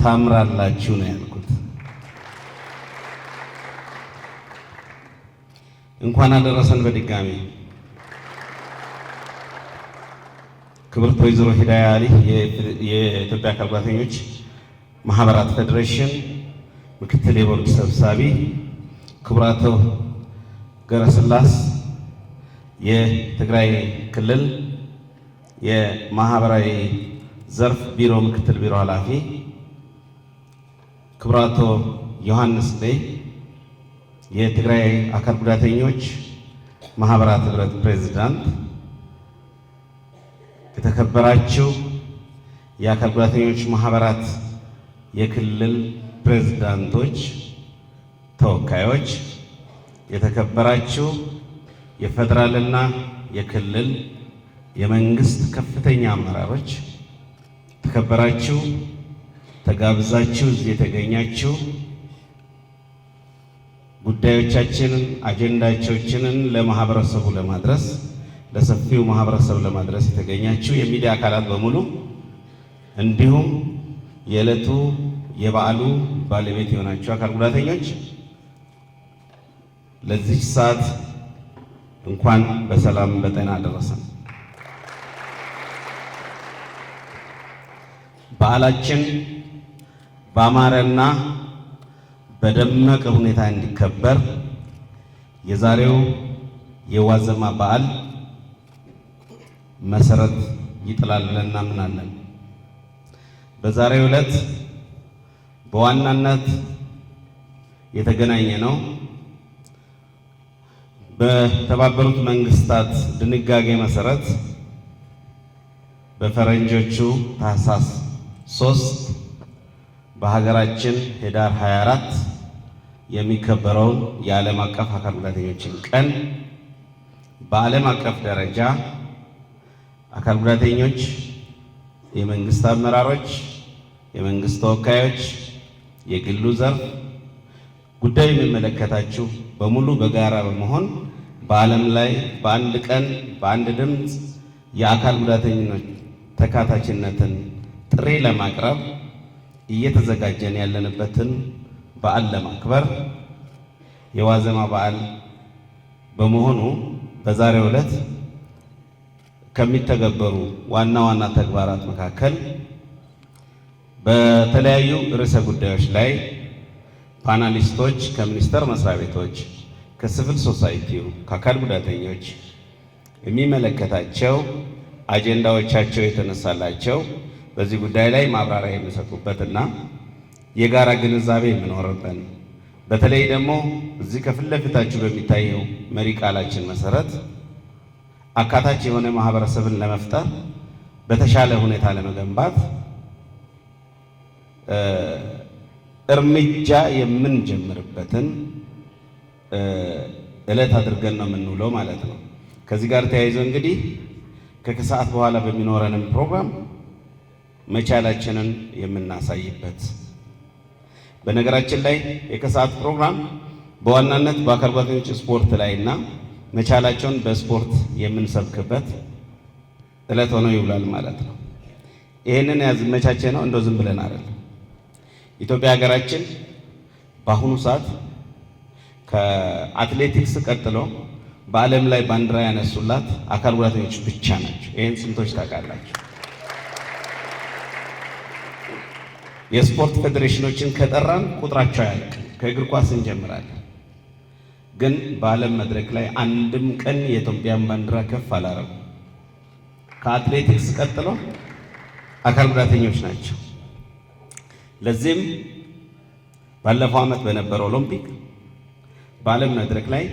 ታምራላችሁ ነው ያልኩት። እንኳን አደረሰን በድጋሚ። ክብርት ወይዘሮ ሂዳያ አሊ የኢትዮጵያ አካል ጉዳተኞች ማህበራት ፌዴሬሽን ምክትል የቦርድ ሰብሳቢ፣ ክቡራቶ ገረስላስ የትግራይ ክልል የማህበራዊ ዘርፍ ቢሮ ምክትል ቢሮ ኃላፊ፣ ክቡራቶ ዮሐንስ በይ የትግራይ አካል ጉዳተኞች ማህበራት ህብረት ፕሬዝዳንት፣ የተከበራችሁ የአካል ጉዳተኞች ማህበራት የክልል ፕሬዝዳንቶች፣ ተወካዮች፣ የተከበራችሁ የፌደራልና የክልል የመንግስት ከፍተኛ አመራሮች፣ የተከበራችሁ ተጋብዛችሁ እዚህ የተገኛችሁ ጉዳዮቻችንን አጀንዳዎቻችንን ለማህበረሰቡ ለማድረስ ለሰፊው ማህበረሰብ ለማድረስ የተገኛችሁ የሚዲያ አካላት በሙሉ እንዲሁም የዕለቱ የበዓሉ ባለቤት የሆናችሁ አካል ጉዳተኞች ለዚህ ሰዓት እንኳን በሰላም በጤና አደረሰን። በዓላችን በአማረና በደመቀ ሁኔታ እንዲከበር የዛሬው የዋዜማ በዓል መሰረት ይጥላል ብለን እናምናለን። በዛሬው ዕለት በዋናነት የተገናኘ ነው በተባበሩት መንግስታት ድንጋጌ መሰረት በፈረንጆቹ ታህሳስ 3 በሀገራችን ህዳር 24 የሚከበረውን የዓለም አቀፍ አካል ጉዳተኞችን ቀን በዓለም አቀፍ ደረጃ አካል ጉዳተኞች፣ የመንግስት አመራሮች፣ የመንግስት ተወካዮች፣ የግሉ ዘርፍ ጉዳዩ የሚመለከታችሁ በሙሉ በጋራ በመሆን በዓለም ላይ በአንድ ቀን በአንድ ድምፅ የአካል ጉዳተኞች ተካታችነትን ጥሪ ለማቅረብ እየተዘጋጀን ያለንበትን በዓል ለማክበር የዋዜማ በዓል በመሆኑ በዛሬው ዕለት ከሚተገበሩ ዋና ዋና ተግባራት መካከል በተለያዩ ርዕሰ ጉዳዮች ላይ ፓናሊስቶች ከሚኒስቴር መስሪያ ቤቶች፣ ከሲቪል ሶሳይቲው፣ ከአካል ጉዳተኞች የሚመለከታቸው አጀንዳዎቻቸው የተነሳላቸው በዚህ ጉዳይ ላይ ማብራሪያ የሚሰጡበትና የጋራ ግንዛቤ የምኖርበት በተለይ ደግሞ እዚህ ከፊት ለፊታችሁ በሚታየው መሪ ቃላችን መሰረት አካታች የሆነ ማህበረሰብን ለመፍጠር በተሻለ ሁኔታ ለመገንባት እርምጃ የምንጀምርበትን ዕለት አድርገን ነው የምንውለው ማለት ነው። ከዚህ ጋር ተያይዞ እንግዲህ ከከሰዓት በኋላ በሚኖረንም ፕሮግራም መቻላችንን የምናሳይበት፣ በነገራችን ላይ የከሰዓት ፕሮግራም በዋናነት በአካል ጉዳተኞች ስፖርት ላይና መቻላቸውን በስፖርት የምንሰብክበት ዕለት ሆኖ ይውላል ማለት ነው። ይህንን ያዝመቻቸ ነው እንደው ዝም ብለን አይደለም። ኢትዮጵያ ሀገራችን በአሁኑ ሰዓት ከአትሌቲክስ ቀጥሎ በዓለም ላይ ባንዲራ ያነሱላት አካል ጉዳተኞች ብቻ ናቸው። ይህን ስንቶች ታውቃላችሁ? የስፖርት ፌዴሬሽኖችን ከጠራን ቁጥራቸው አያልቅም። ከእግር ኳስ እንጀምራለን። ግን በዓለም መድረክ ላይ አንድም ቀን የኢትዮጵያን ባንዲራ ከፍ አላረጉም። ከአትሌቲክስ ቀጥሎ አካል ጉዳተኞች ናቸው። ለዚህም ባለፈው ዓመት በነበረው ኦሎምፒክ በዓለም መድረክ ላይ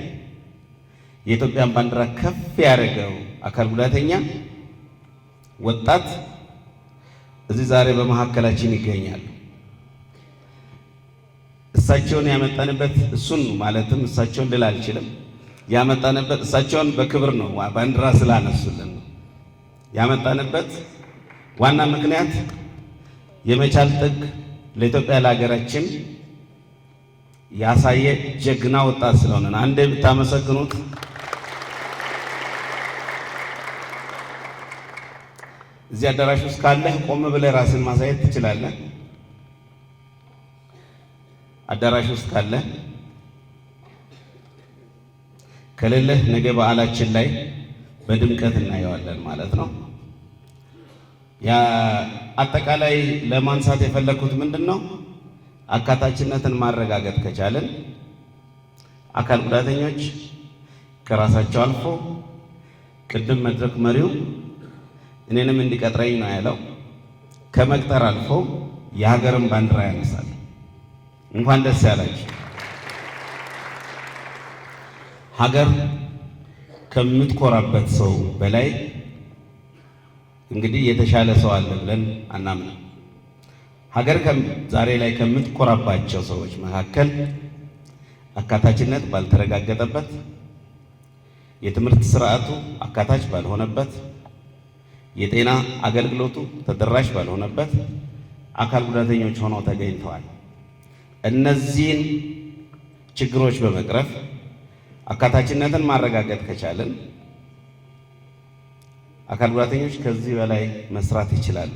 የኢትዮጵያን ባንዲራ ከፍ ያደረገው አካል ጉዳተኛ ወጣት እዚህ ዛሬ በመካከላችን ይገኛሉ። እሳቸውን ያመጣንበት እሱን ማለትም እሳቸውን ልል አልችልም። ያመጣንበት እሳቸውን በክብር ነው ባንዲራ ስላነሱልን ነው ያመጣንበት። ዋና ምክንያት የመቻል ጥግ ለኢትዮጵያ ለሀገራችን ያሳየ ጀግና ወጣት ስለሆነ አንዴ ብታመሰግኑት እዚህ አዳራሽ ውስጥ ካለህ ቆም ብለህ ራስን ማሳየት ትችላለህ። አዳራሽ ውስጥ ካለ ከሌለህ ነገ በዓላችን ላይ በድምቀት እናየዋለን ማለት ነው። ያ አጠቃላይ ለማንሳት የፈለኩት ምንድነው አካታችነትን ማረጋገጥ ከቻለን አካል ጉዳተኞች ከራሳቸው አልፎ ቅድም መድረክ መሪው እኔንም እንዲቀጥረኝ ነው ያለው። ከመቅጠር አልፎ የሀገርን ባንዲራ ያነሳል። እንኳን ደስ ያላችሁ። ሀገር ከምትኮራበት ሰው በላይ እንግዲህ የተሻለ ሰው አለ ብለን አናምንም። ሀገር ዛሬ ላይ ከምትኮራባቸው ሰዎች መካከል አካታችነት ባልተረጋገጠበት፣ የትምህርት ስርዓቱ አካታች ባልሆነበት፣ የጤና አገልግሎቱ ተደራሽ ባልሆነበት አካል ጉዳተኞች ሆነው ተገኝተዋል። እነዚህን ችግሮች በመቅረፍ አካታችነትን ማረጋገጥ ከቻለን አካል ጉዳተኞች ከዚህ በላይ መስራት ይችላሉ።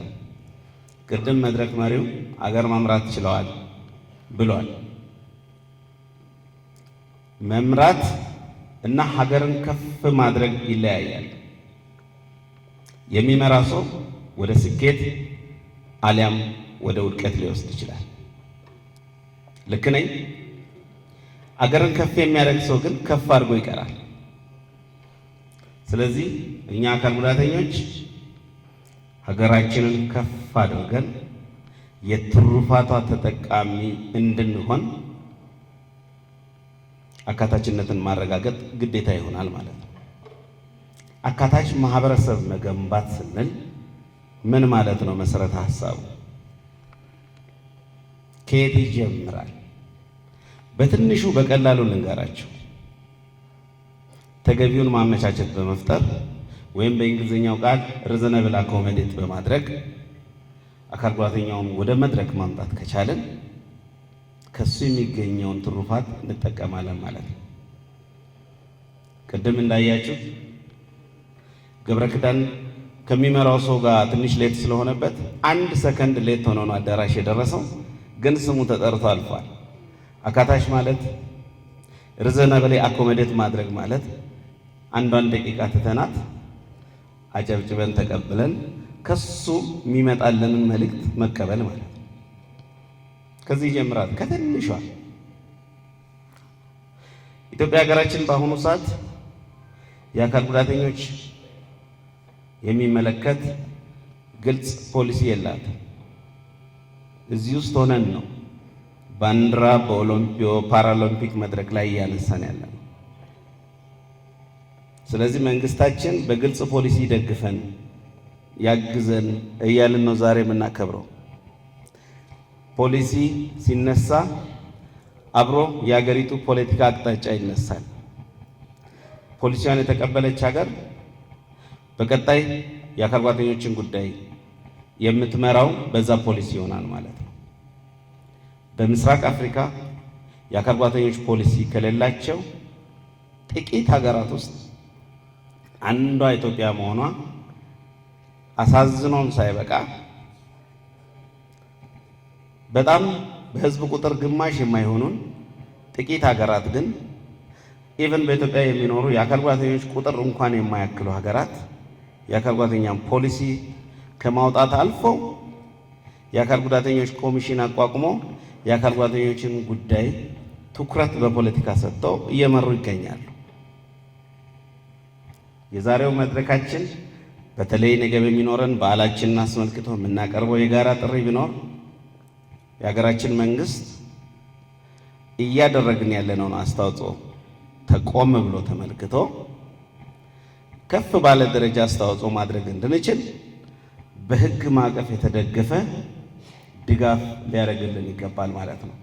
ቅድም መድረክ መሪው አገር መምራት ችለዋል ብሏል። መምራት እና ሀገርን ከፍ ማድረግ ይለያያል። የሚመራ ሰው ወደ ስኬት አሊያም ወደ ውድቀት ሊወስድ ይችላል። ልክ ነኝ? አገርን ከፍ የሚያደርግ ሰው ግን ከፍ አድርጎ ይቀራል። ስለዚህ እኛ አካል ጉዳተኞች ሀገራችንን ከፍ አድርገን የትሩፋቷ ተጠቃሚ እንድንሆን አካታችነትን ማረጋገጥ ግዴታ ይሆናል ማለት ነው። አካታች ማህበረሰብ መገንባት ስንል ምን ማለት ነው? መሰረተ ሀሳቡ ከየት ይጀምራል? በትንሹ በቀላሉ ልንገራቸው። ተገቢውን ማመቻቸት በመፍጠር ወይም በእንግሊዝኛው ቃል ሪዝነብል አኮሞዴት በማድረግ አካል ጉዳተኛውን ወደ መድረክ ማምጣት ከቻለን ከሱ የሚገኘውን ትሩፋት እንጠቀማለን ማለት ነው። ቅድም እንዳያችሁ ገብረ ኪዳን ከሚመራው ሰው ጋር ትንሽ ሌት ስለሆነበት 1 ሰከንድ ሌት ሆኖ ነው አዳራሽ የደረሰው፣ ግን ስሙ ተጠርቶ አልፏል። አካታች ማለት ሪዝነብል አኮሞዴት ማድረግ ማለት አንዷን ደቂቃ ትተናት አጨብጭበን ተቀብለን ከሱ የሚመጣልንን መልእክት መቀበል ማለት ነው። ከዚህ ይጀምራል። ከትንሿ ኢትዮጵያ ሀገራችን በአሁኑ ሰዓት የአካል ጉዳተኞች የሚመለከት ግልጽ ፖሊሲ የላትም። እዚህ ውስጥ ሆነን ነው ባንዲራ ፓራሊምፒክ መድረክ ላይ እያነሳን ያለ ነው። ስለዚህ መንግስታችን በግልጽ ፖሊሲ ደግፈን ያግዘን እያልን ነው ዛሬ የምናከብረው። ፖሊሲ ሲነሳ አብሮ የሀገሪቱ ፖለቲካ አቅጣጫ ይነሳል። ፖሊሲዋን የተቀበለች ሀገር በቀጣይ የአካል ጉዳተኞችን ጉዳይ የምትመራው በዛ ፖሊሲ ይሆናል ማለት ነው። በምስራቅ አፍሪካ የአካል ጉዳተኞች ፖሊሲ ከሌላቸው ጥቂት ሀገራት ውስጥ አንዷ ኢትዮጵያ መሆኗ አሳዝኖን ሳይበቃ በጣም በህዝብ ቁጥር ግማሽ የማይሆኑን ጥቂት ሀገራት ግን ኢቨን በኢትዮጵያ የሚኖሩ የአካል ጉዳተኞች ቁጥር እንኳን የማያክሉ ሀገራት የአካል ጉዳተኛን ፖሊሲ ከማውጣት አልፎ የአካል ጉዳተኞች ኮሚሽን አቋቁሞ የአካል ጉዳተኞችን ጉዳይ ትኩረት በፖለቲካ ሰጥተው እየመሩ ይገኛሉ። የዛሬው መድረካችን በተለይ ነገ በሚኖረን በዓላችንን አስመልክቶ የምናቀርበው የጋራ ጥሪ ቢኖር የሀገራችን መንግስት እያደረግን ያለነውን አስተዋጽኦ ተቆም ብሎ ተመልክቶ ከፍ ባለ ደረጃ አስተዋጽኦ ማድረግ እንድንችል በህግ ማዕቀፍ የተደገፈ ድጋፍ ሊያደርግልን ይገባል ማለት ነው።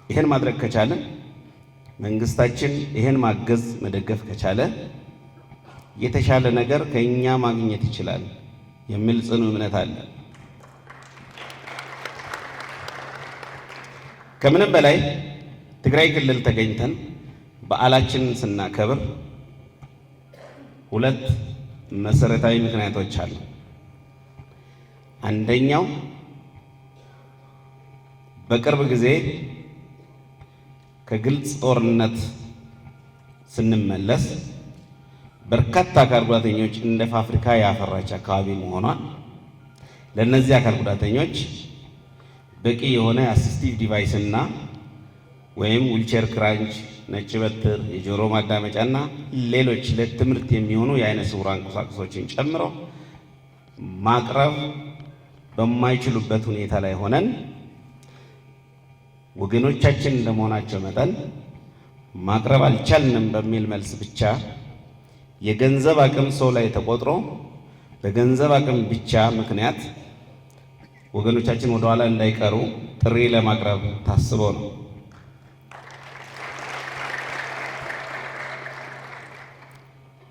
ይሄን ማድረግ ከቻለን መንግስታችን ይሄን ማገዝ መደገፍ ከቻለ የተሻለ ነገር ከኛ ማግኘት ይችላል የሚል ጽኑ እምነት አለ። ከምንም በላይ ትግራይ ክልል ተገኝተን በዓላችንን ስናከብር 2 መሰረታዊ ምክንያቶች አሉ። አንደኛው በቅርብ ጊዜ ከግልጽ ጦርነት ስንመለስ በርካታ አካል ጉዳተኞች እንደ ፋብሪካ ያፈራች አካባቢ መሆኗን ለነዚህ አካል ጉዳተኞች በቂ የሆነ አሲስቲቭ ዲቫይስ እና ወይም ዊልቸር ክራንች፣ ነጭ በትር፣ የጆሮ ማዳመጫና ሌሎች ለትምህርት የሚሆኑ የአይነ ስውራን ቁሳቁሶችን ጨምሮ ማቅረብ በማይችሉበት ሁኔታ ላይ ሆነን ወገኖቻችን እንደመሆናቸው መጠን ማቅረብ አልቻልንም በሚል መልስ ብቻ የገንዘብ አቅም ሰው ላይ ተቆጥሮ በገንዘብ አቅም ብቻ ምክንያት ወገኖቻችን ወደ ኋላ እንዳይቀሩ ጥሪ ለማቅረብ ታስቦ ነው።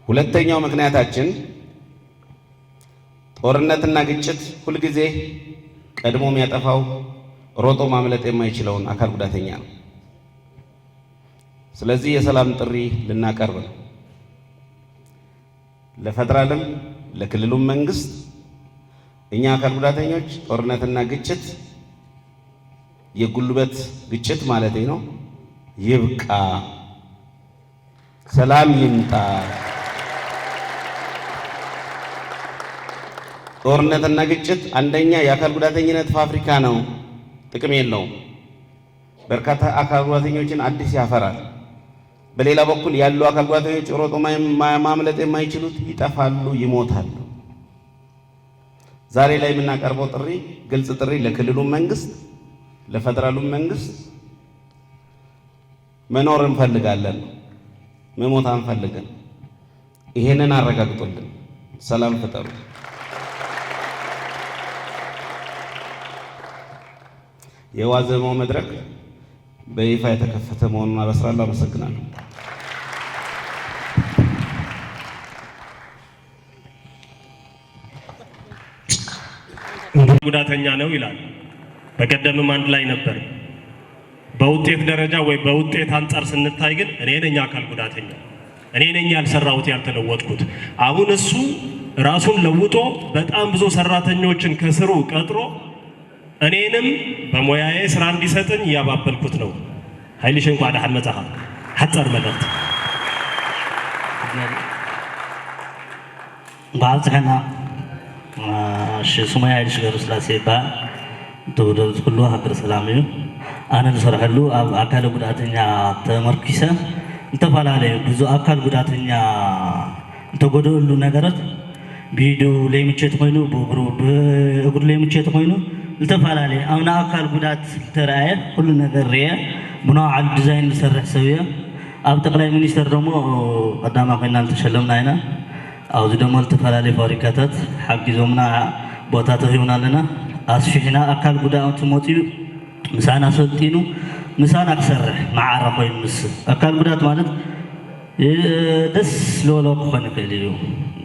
ሁለተኛው ምክንያታችን ጦርነትና ግጭት ሁልጊዜ ቀድሞ የሚያጠፋው ሮጦ ማምለጥ የማይችለውን አካል ጉዳተኛ ነው። ስለዚህ የሰላም ጥሪ ልናቀርብ ነው። ለፌደራልም ለክልሉም መንግስት እኛ አካል ጉዳተኞች ጦርነትና ግጭት የጉልበት ግጭት ማለት ነው ይብቃ፣ ሰላም ይምጣ። ጦርነትና ግጭት አንደኛ የአካል ጉዳተኝነት ፋብሪካ ነው፣ ጥቅም የለውም። በርካታ አካል ጉዳተኞችን አዲስ ያፈራል። በሌላ በኩል ያሉ አካል ጉዳተኞች ሮጦ ማምለጥ የማይችሉት ይጠፋሉ፣ ይሞታሉ። ዛሬ ላይ የምናቀርበው ጥሪ ግልጽ ጥሪ ለክልሉ መንግስት፣ ለፌደራሉ መንግስት መኖር እንፈልጋለን፣ መሞት አንፈልግም። ይሄንን አረጋግጡልን፣ ሰላም ፍጠሩ። የዋዜማው መድረክ በይፋ የተከፈተ መሆኑን አበስራለሁ። አመሰግናለሁ። ጉዳተኛ ነው ይላል። በቀደምም አንድ ላይ ነበር። በውጤት ደረጃ ወይ በውጤት አንጻር ስንታይ ግን እኔ ነኝ አካል ጉዳተኛ፣ እኔ ነኝ ያልሰራሁት ያልተለወጥኩት። አሁን እሱ ራሱን ለውጦ በጣም ብዙ ሰራተኞችን ከስሩ ቀጥሮ እኔንም በሙያዬ ስራ እንዲሰጥኝ እያባበልኩት ነው። ኃይል ሸንቋ ዳህል መጻሐ ሐጸር መልእክት ባልጽሕና ስሙያ ኃይል ሽገሩ ስላሴ ይባል ተወደድ ሁሉ ሀገር ሰላም እዩ። አነ ዝሰርሐሉ ኣብ አካል ጉዳተኛ ተመርኪሰ እንተፈላለዩ ብዙ አካል ጉዳተኛ እንተጎደሉ ነገራት ቢዱ ለምቸት ኮይኑ በእግሩ ለምቸት ኮይኑ እንተፈላለዩ አሁን አካል ጉዳት ተራየ ሁሉ ነገር ሪያ ብናዓል ዲዛይን ዝሰርሕ ሰብየ ኣብ ጠቅላይ ሚኒስተር ደሞ ቀዳማ ኮይና ተሸለምና ኢና። ኣብዚ ደሞ ዝተፈላለዩ ፋብሪካታት ሓጊዞምና ቦታ ተሂቡና ኣለና። ኣስፊሕና አካል ጉዳት ሞፅዩ ምሳና ሰልጢኑ ምሳና ክሰርሕ ማዓረ ኮይኑ ምስ አካል ጉዳት ማለት ደስ ዝብሎ ክኾን ይኽእል እዩ።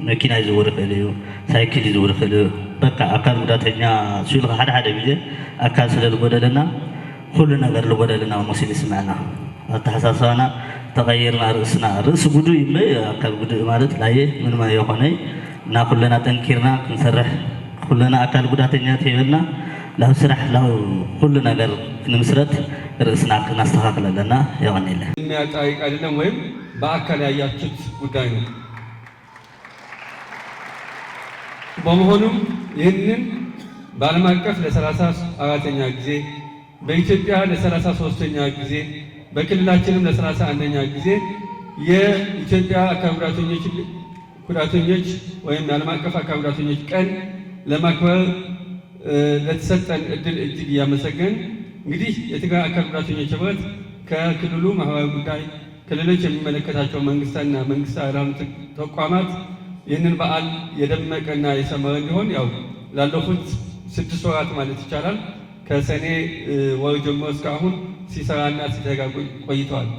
መኪና ይዝውር ይኽእል እዩ፣ ሳይክል ይዝውር ይኽእል እዩ። በቃ አካል ጉዳተኛ ሲልካ ሓደ ግዜ አካል ስለዝጎደለና ኩሉ ነገር ዝጎደለና መሲሉ ይስምዐና። ኣተሓሳስባና ተቀይርና ርእስና ርእስ ጉዱእ ይብለ አካል ጉዱእ ማለት ላይ ምንም የሆነ እና ኩለና ጠንኪርና ክንሰርሕ ኩለና አካል ጉዳተኛ ተይበልና ላው ስራሕ ላው ሁሉ ነገር ንምስረት ርእስና ክናስተካክል ኣለና። ይሆነለ የሚያጣይቅ አይደለም ወይም በአካል ያያችሁት ጉዳይ ነው። በመሆኑም ይህንን በዓለም አቀፍ ለ34ኛ ጊዜ በኢትዮጵያ ለ33ኛ ጊዜ በክልላችንም ለ31ኛ ጊዜ የኢትዮጵያ አካል ጉዳተኞች ወይም የዓለም አቀፍ አካል ጉዳተኞች ቀን ለማክበር ለተሰጠን እድል እጅግ እያመሰገን እንግዲህ የትግራይ አካል ጉዳተኞች ህብረት ከክልሉ ማህበራዊ ጉዳይ ክልሎች የሚመለከታቸው መንግስታና መንግስታዊ ያልሆኑ ተቋማት ይህንን በዓል የደመቀና የሰመረ እንዲሆን ያው ላለፉት 6 ወራት ማለት ይቻላል ከሰኔ ወር ጀምሮ እስካሁን ሲሰራና ሲተጋ ቆይተዋል።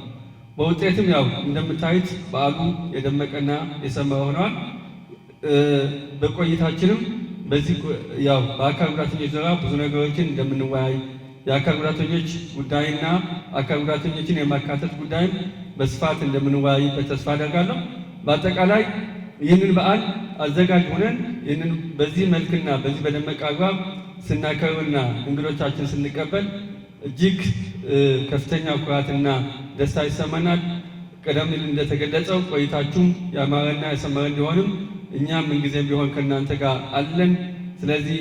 በውጤትም ያው እንደምታዩት በዓሉ የደመቀና የሰመረ ሆኗል። በቆይታችንም በዚህ ያው በአካል ጉዳተኞች ዙሪያ ብዙ ነገሮችን እንደምንወያይ የአካል ጉዳተኞች ጉዳይና አካል ጉዳተኞችን የማካተት ጉዳይን በስፋት እንደምንወያይበት ተስፋ አደርጋለሁ። በአጠቃላይ ይህንን በዓል አዘጋጅ ሆነን ይህንን በዚህ መልክና በዚህ በደመቀ አግባብ ስናከብርና እንግዶቻችን ስንቀበል እጅግ ከፍተኛ ኩራትና ደስታ ይሰማናል። ቀደም ሲል እንደተገለጸው ቆይታችሁም ያማረና ያሰመረ እንዲሆንም እኛም ምንጊዜም ቢሆን ከእናንተ ጋር አለን። ስለዚህ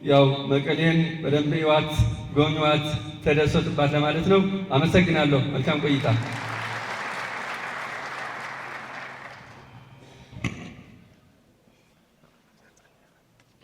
ያው መቀሌን በደንብ ይዋት፣ ጎብኟት፣ ተደሰቱባት ለማለት ነው። አመሰግናለሁ። መልካም ቆይታ